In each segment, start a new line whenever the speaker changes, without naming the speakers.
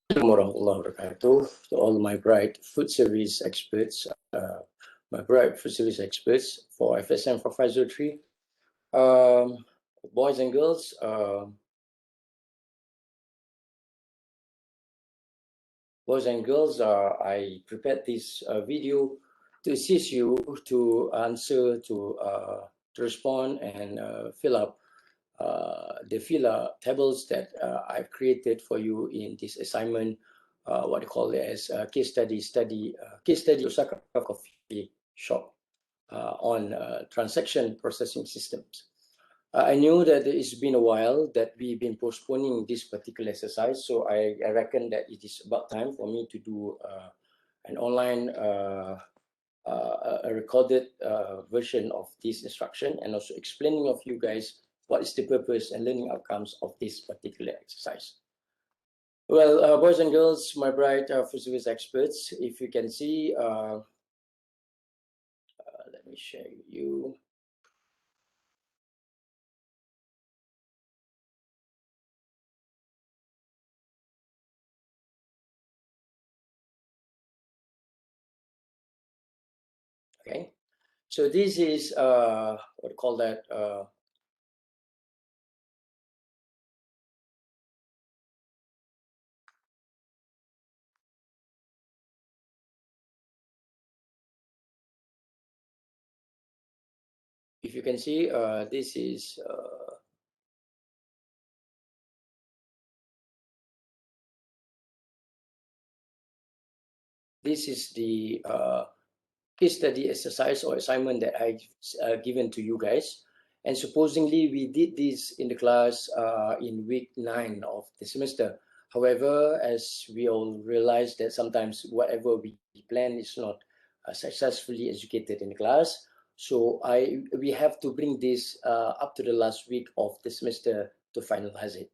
Warahmatullahi wabarakatuh to all my bright food service experts, for FSM for 503. Boys and girls, I prepared this video to assist you to answer, to respond and fill up the filler tables that I've created for you in this assignment, what you call it as case study Osaka coffee shop on transaction processing systems. I knew that it's been a while that we've been postponing this particular exercise, so I reckon that it is about time for me to do an online a recorded version of this instruction, and also explaining of you guys what is the purpose and learning outcomes of this particular exercise. Well, boys and girls, my bright food service experts, if you can see, let me share you. Okay, so this is what do you call that? If you can see, this is the case study exercise or assignment that I've given to you guys. And supposedly we did this in the class in week 9 of the semester. However, as we all realize that sometimes whatever we plan is not successfully executed in the class. So we have to bring this up to the last week of the semester to finalize it.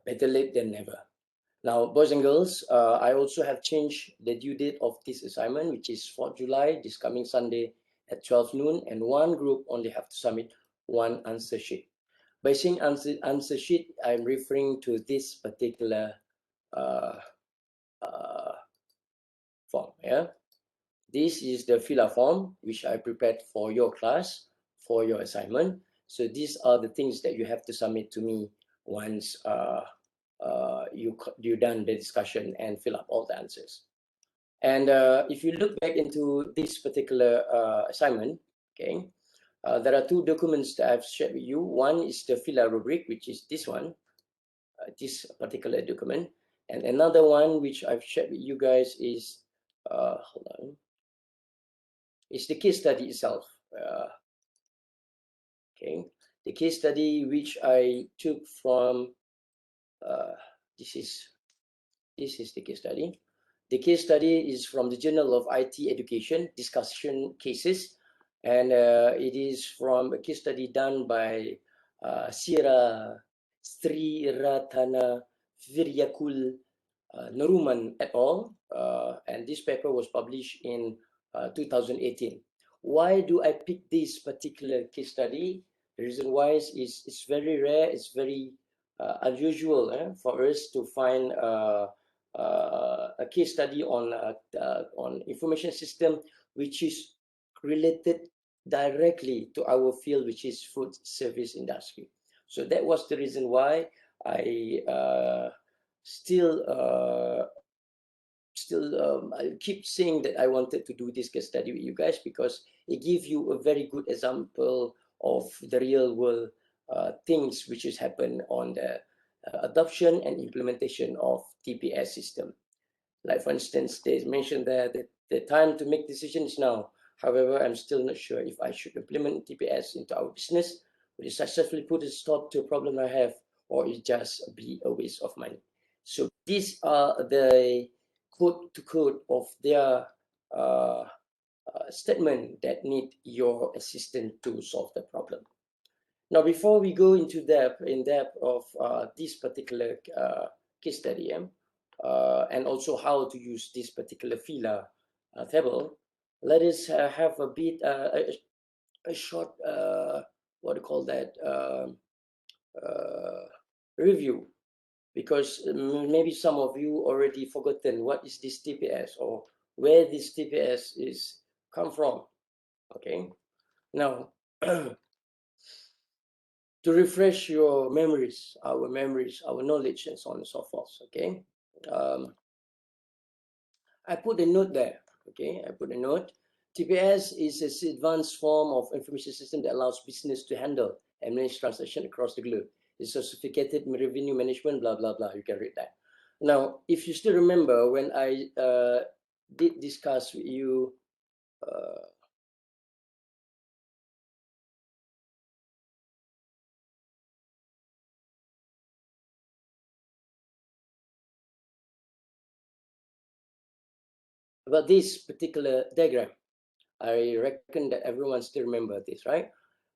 Better late than never. Now, boys and girls, I also have changed the due date of this assignment, which is 4th July, this coming Sunday at 12 noon, and one group only have to submit one answer sheet. By saying answer sheet, I'm referring to this particular form. Yeah, this is the filler form which I prepared for your class, for your assignment. So these are the things that you have to submit to me once you done the discussion and fill up all the answers. And if you look back into this particular assignment, okay, there are two documents that I've shared with you. One is the filler rubric, which is this one, this particular document, and another one which I've shared with you guys is hold on, is the case study itself. Okay, the case study which I took from this is the case study. The case study is from the Journal of IT Education, discussion cases, and it is from a case study done by Sira Sri Ratana Viryakul Naruman et al. And this paper was published in 2018. Why do I pick this particular case study? The reason why is it's very rare, it's very unusual for us to find a case study on information system which is related directly to our field, which is food service industry. So that was the reason why I I keep saying that I wanted to do this case study with you guys, because it gives you a very good example of the real world things which has happened on the adoption and implementation of TPS system. Like for instance, they mentioned there that the time to make decisions now. However, I'm still not sure if I should implement TPS into our business. Will it successfully put a stop to a problem I have, or it just be a waste of money? So these are the quote to quote of their statement that need your assistance to solve the problem. Now, before we go into in depth of this particular case study, and also how to use this particular filler table, let us have a bit a short what do you call that review because maybe some of you already forgotten what is this TPS or where this TPS is come from. Okay, now to refresh your memories, our knowledge, and so on and so forth. Okay, I put a note there. Okay, I put a note. TPS is an advanced form of information system that allows business to handle and manage transaction across the globe. It's sophisticated revenue management, blah, blah, blah. You can read that. Now, if you still remember when I did discuss with you about this particular diagram, I reckon that everyone still remember this, right?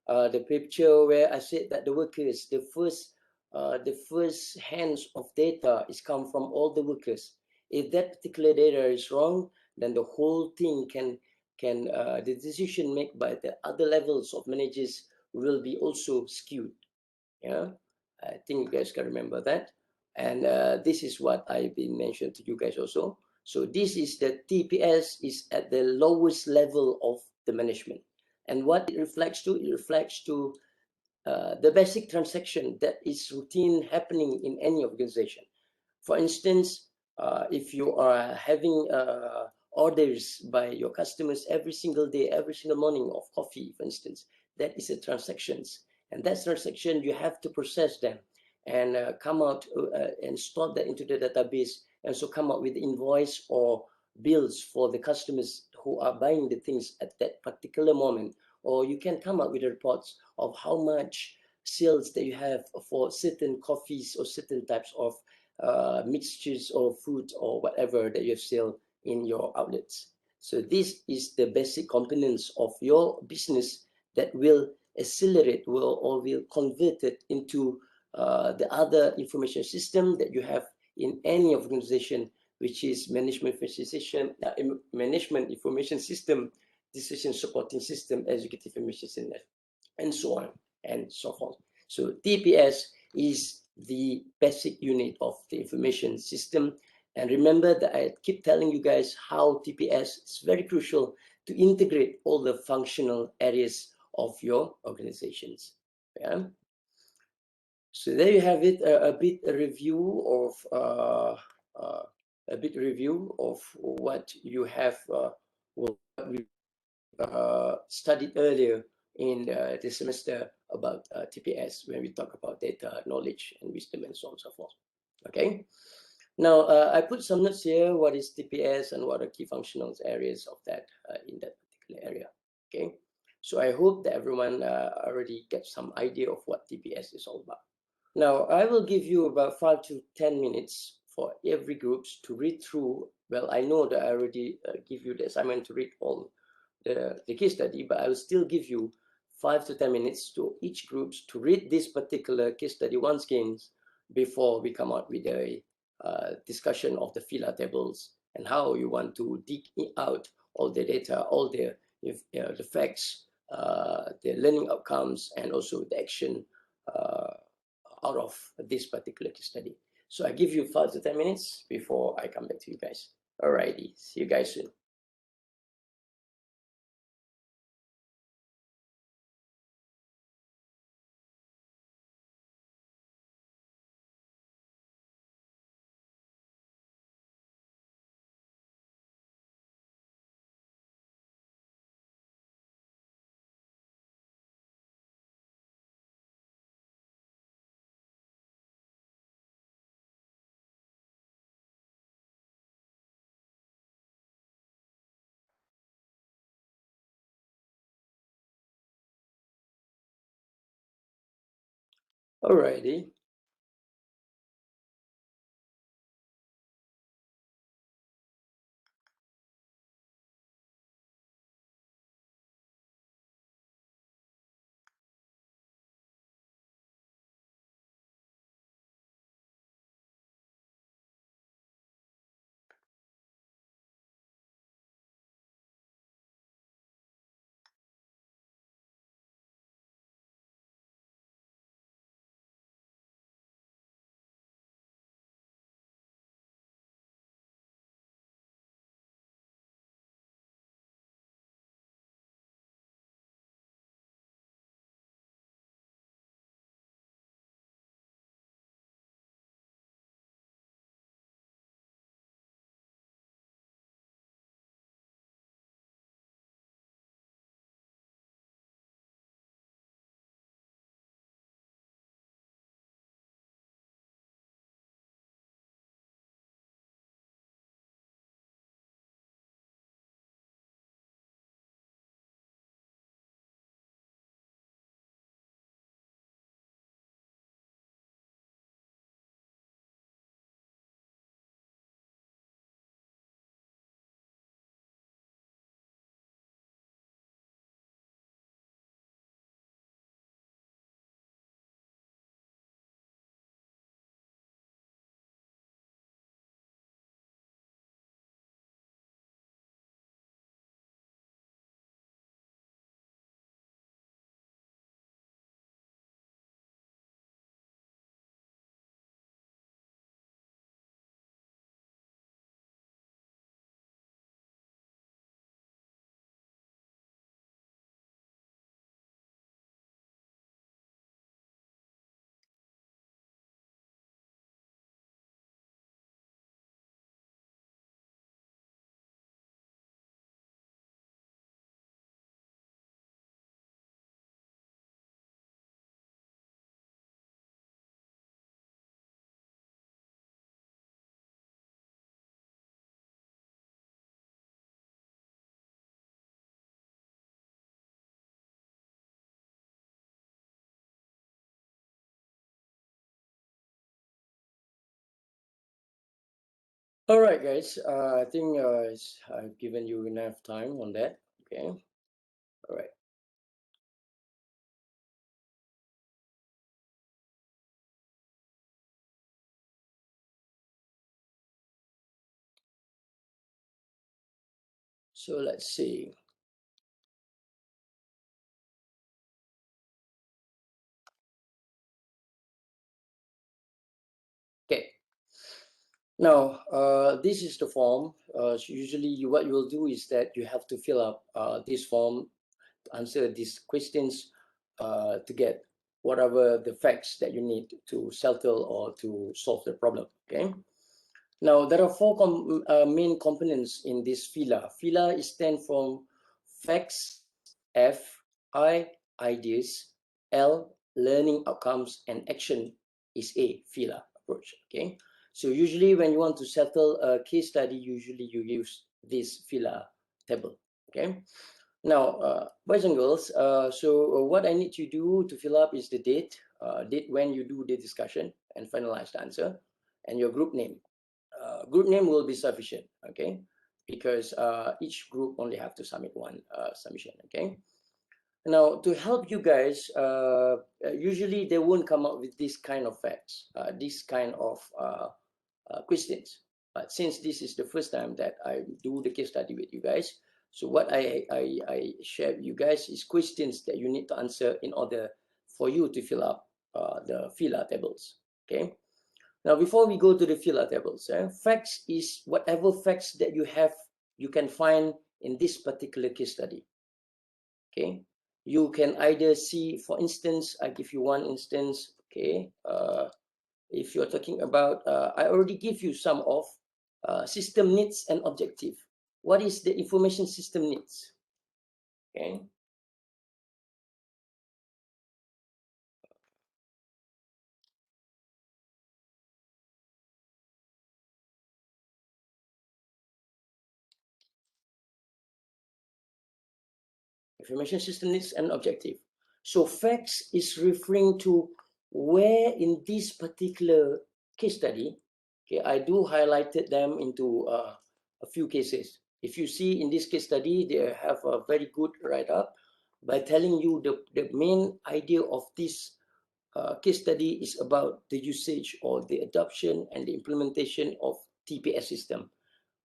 The picture where I said that the workers, the first hands of data is come from all the workers. If that particular data is wrong, then the whole thing the decision made by the other levels of managers will be also skewed. Yeah, I think you guys can remember that. And this is what I've been mentioned to you guys also. So this is the TPS is at the lowest level of the management. And what it reflects to? It reflects to the basic transaction that is routine happening in any organization. For instance, if you are having orders by your customers every single day, every single morning of coffee, for instance, that is a transactions. And that transaction, you have to process them and come out and store that into the database. And so come out with invoice or bills for the customers who are buying the things at that particular moment. Or you can come up with reports of how much sales that you have for certain coffees or certain types of mixtures or food or whatever that you sell in your outlets. So this is the basic components of your business that will accelerate will convert it into the other information system that you have in any organization, which is management information system, decision supporting system, executive information system, and so on and so forth. So TPS is the basic unit of the information system. And remember that I keep telling you guys how TPS is very crucial to integrate all the functional areas of your organizations. Yeah. So there you have it, a bit review of what you have what we studied earlier in the semester about TPS when we talk about data, knowledge, and wisdom, and so on and so forth. Okay. Now, I put some notes here, what is TPS and what are key functional areas of that in that particular area. Okay. So I hope that everyone already gets some idea of what TPS is all about. Now, I will give you about 5 to 10 minutes for every groups to read through. Well, I know that I already give you the assignment to read all the case study, but I will still give you 5 to 10 minutes to each groups to read this particular case study once again before we come out with a discussion of the filler tables and how you want to dig out all the data, all the facts, the learning outcomes, and also the action out of this particular case study. So I give you 5 to 10 minutes before I come back to you guys. Alrighty, see you guys soon. Alrighty. All right, guys. I think I've given you enough time on that. Okay. All right. So let's see. Okay. Now, this is the form. So usually, what you will do is that you have to fill up this form to answer these questions to get whatever the facts that you need to settle or to solve the problem. Okay. Now, there are four main components in this FILA. FILA is stand from facts, F, I, ideas, L, learning outcomes, and action is A, FILA approach. Okay. So usually when you want to settle a case study, usually you use this FILA table. Okay. Now, boys and girls, what I need you to do to fill up is the date when you do the discussion and finalize the answer, and your group name. Group name will be sufficient, okay? Because each group only have to submit one submission, okay? Now, to help you guys, usually they won't come up with this kind of facts, this kind of questions. But since this is the first time that I do the case study with you guys, so what I share with you guys is questions that you need to answer in order for you to fill up the filler tables, okay? Now, before we go to the filler tables, facts is whatever facts that you can find in this particular case study, okay? You can either see, for instance, I give you one instance, okay? If you're talking about, I already give you some of system needs and objective. What is the information system needs? Okay. Information system needs and objective. So facts is referring to where in this particular case study, okay, I do highlighted them into a few cases. If you see in this case study, they have a very good write-up by telling you the main idea of this case study is about the usage or the adoption and the implementation of TPS system.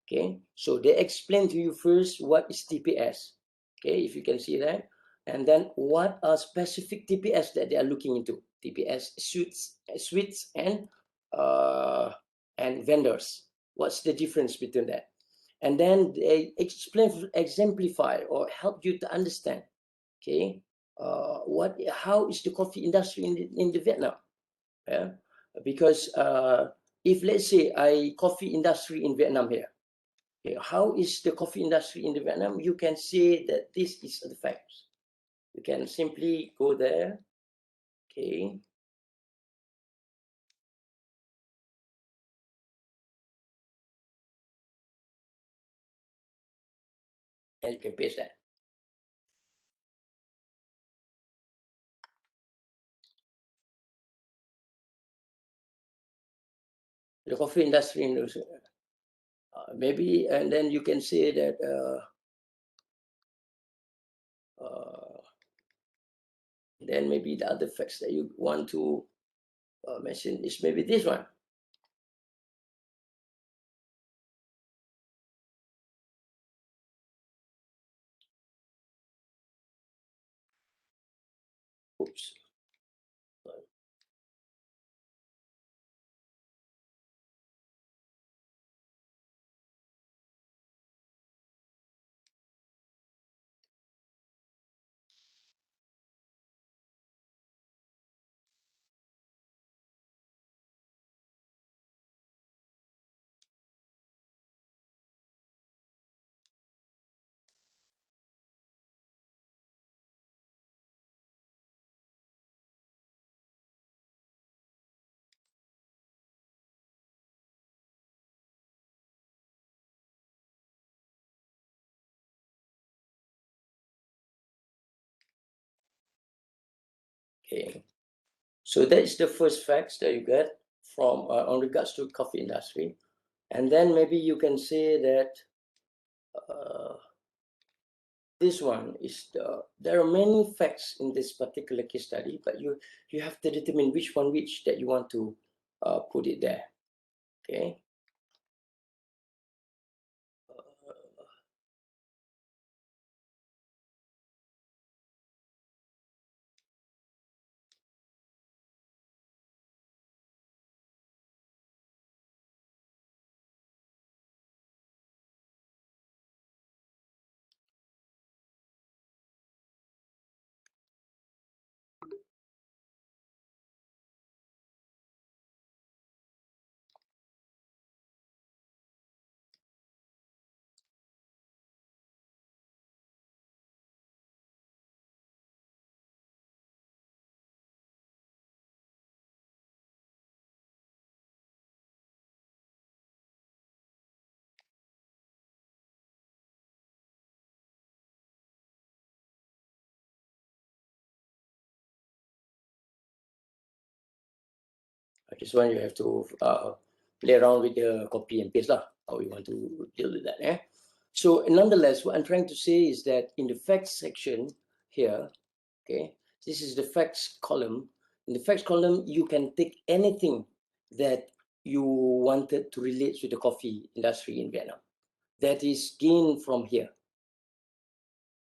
Okay, so they explain to you first what is TPS. Okay, if you can see that, and then what are specific TPS that they are looking into. TPS suites and vendors. What's the difference between that? And then they explain, exemplify, or help you to understand. Okay, how is the coffee industry in the Vietnam? Yeah, because if let's say I coffee industry in Vietnam here, okay, how is the coffee industry in the Vietnam? You can say that this is the facts. You can simply go there, okay, and you can paste that. The coffee industry in maybe, and then you can say that then maybe the other facts that you want to mention is maybe this one. Oops. Okay, so that is the first facts that you get from on regards to coffee industry. And then maybe you can say that this one is there are many facts in this particular case study, but you have to determine which that you want to put it there. Okay. This one you have to play around with the copy and paste lah, how you want to deal with that. So nonetheless, what I'm trying to say is that in the facts section here, okay, this is the facts column. In the facts column, you can take anything that you wanted to relate to the coffee industry in Vietnam that is gained from here.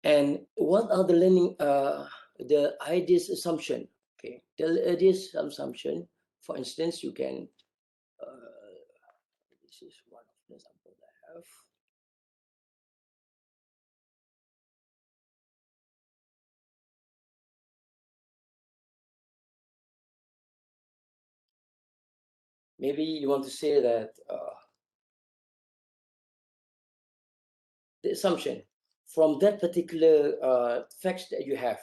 And what are the learning, the ideas assumption? Okay, the ideas assumption, for instance, you can, this is one of the examples I have. Maybe you want to say that the assumption from that particular facts that you have,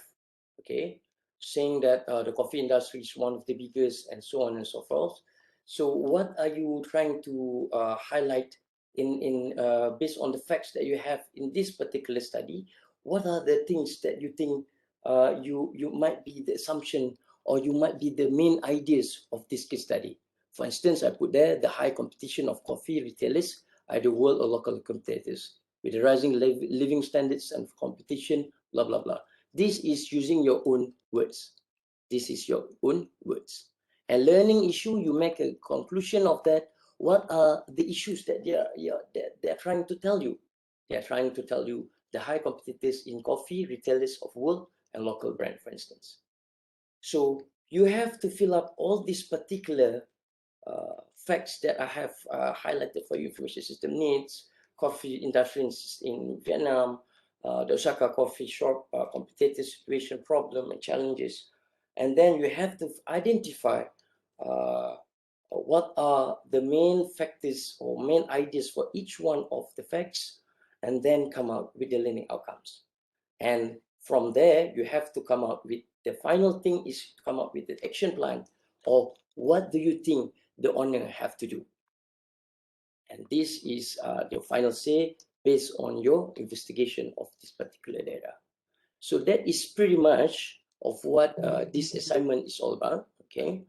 okay, saying that the coffee industry is one of the biggest and so on and so forth. So what are you trying to highlight in based on the facts that you have in this particular study? What are the things that you think you might be the assumption or you might be the main ideas of this case study? For instance, I put there the high competition of coffee retailers, either world or local competitors, with the rising living standards and competition, blah, blah, blah. This is using your own words. This is your own words. And learning issue, you make a conclusion of that. What are the issues that they're trying to tell you? They're trying to tell you the high competitors in coffee, retailers of world and local brand, for instance. So you have to fill up all these particular facts that I have highlighted for you. Information system needs, coffee industry in Vietnam, the Osaka coffee shop competitive situation, problem and challenges. And then you have to identify what are the main factors or main ideas for each one of the facts, and then come out with the learning outcomes. And from there, you have to come out with the final thing is to come up with the action plan, or what do you think the owner have to do. And this is the final say based on your investigation of this particular data. So that is pretty much of what this assignment is all about, okay?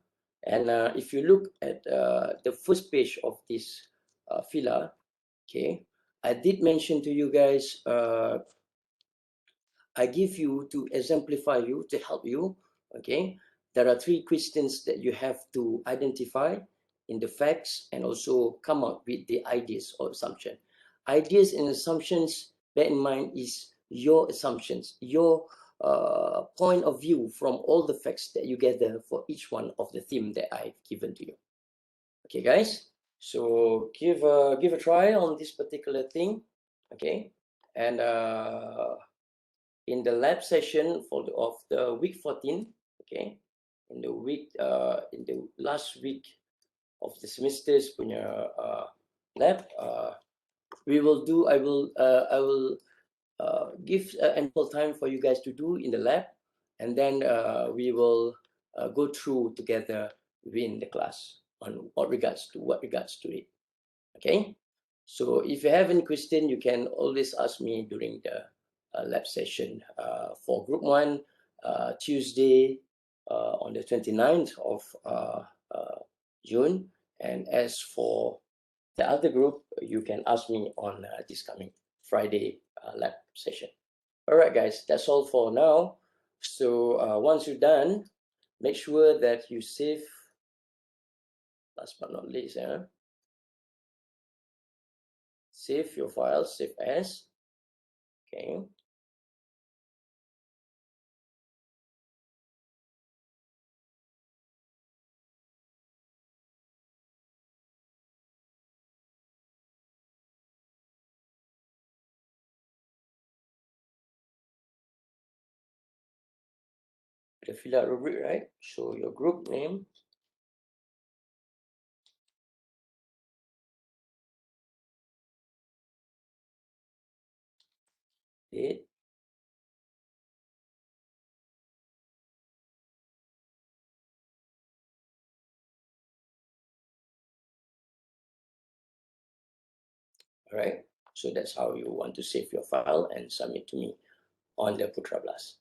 And if you look at the first page of this filler, okay, I did mention to you guys, I give you to exemplify you, to help you, okay? There are 3 questions that you have to identify in the facts and also come up with the ideas or assumption. Ideas and assumptions, bear in mind, is your assumptions, your point of view from all the facts that you gather for each one of the theme that I've given to you. Okay, guys? So give a try on this particular thing, okay? And in the lab session of the week 14, okay, in the last week of the semesters punya lab, we will do. I will give ample time for you guys to do in the lab, and then we will go through together within the class on what regards to it. Okay, so if you have any question, you can always ask me during the lab session for group 1, Tuesday on the 29th of June. And as for the other group, you can ask me on this coming Friday lab session. All right, guys, that's all for now. So once you're done, make sure that you save, last but not least, save your file, save as, okay. The fill out rubric, right? So your group name, date, all right? So that's how you want to save your file and submit to me on the Putra Blast.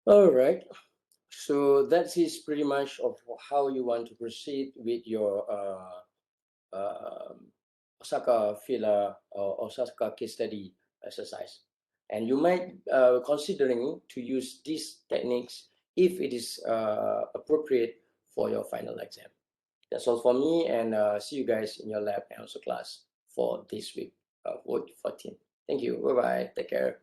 All right. So that is pretty much of how you want to proceed with your Osaka filler or Osaka case study exercise. And you might considering to use these techniques if it is appropriate for your final exam. That's all for me, and see you guys in your lab and also class for this week of Work 14. Thank you. Bye-bye. Take care.